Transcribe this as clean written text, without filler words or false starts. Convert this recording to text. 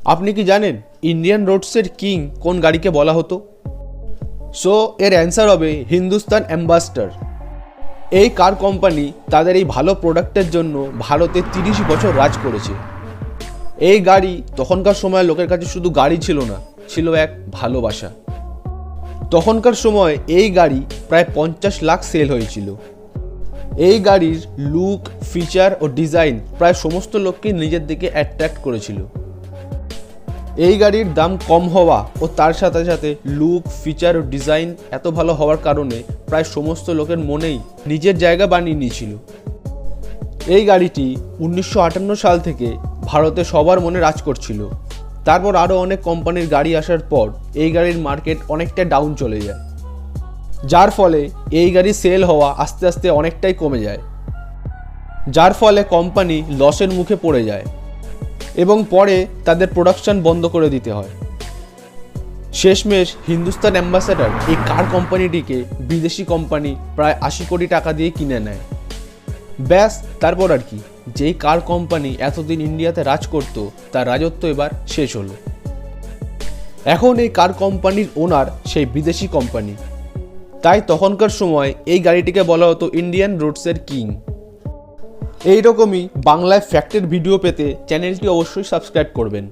আপনি কি জানেন ইন্ডিয়ান রোডসের কিং কোন গাড়িকে বলা হতো? সো এর অ্যান্সার হবে হিন্দুস্তান অ্যাম্বাসেডর। এই কার কোম্পানি তাদের এই ভালো প্রোডাক্টের জন্য ভারতে 30 বছর রাজ করেছে। এই গাড়ি তখনকার সময় লোকের কাছে শুধু গাড়ি ছিল না, ছিল এক ভালোবাসা। তখনকার সময় এই গাড়ি প্রায় 50 লাখ সেল হয়েছিল। এই গাড়ির লুক, ফিচার ও ডিজাইন প্রায় সমস্ত লোককে নিজের দিকে অ্যাট্রাক্ট করেছিল। এই গাড়ির দাম কম হওয়া ও তার সাথে সাথে লুক, ফিচার ও ডিজাইন এত ভালো হওয়ার কারণে প্রায় সমস্ত লোকের মনেই নিজের জায়গা বানিয়ে নিয়েছিল। এই গাড়িটি 1958 সাল থেকে ভারতে সবার মনে রাজ করছিল। তারপর আরও অনেক কোম্পানির গাড়ি আসার পর এই গাড়ির মার্কেট অনেকটা ডাউন চলে যায়, যার ফলে এই গাড়ি সেল হওয়া আস্তে আস্তে অনেকটাই কমে যায়, যার ফলে কোম্পানি লসের মুখে পড়ে যায় এবং পরে তাদের প্রোডাকশন বন্ধ করে দিতে হয়। শেষমেশ হিন্দুস্তান অ্যাম্বাসেডর এই কার কোম্পানিটিকে বিদেশি কোম্পানি প্রায় 80 কোটি টাকা দিয়ে কিনে নেয়। ব্যাস, তারপর আর কি, যেই কার কোম্পানি এতদিন ইন্ডিয়াতে রাজ করত তার রাজত্ব এবার শেষ হলো। এখন এই কার কোম্পানির ওনার সেই বিদেশি কোম্পানি। তাই তখনকার সময় এই গাড়িটিকে বলা হতো ইন্ডিয়ান রোডসের কিং। এইরকমই বাংলায় ফ্যাক্টের ভিডিও পেতে চ্যানেলটি অবশ্যই সাবস্ক্রাইব করবেন।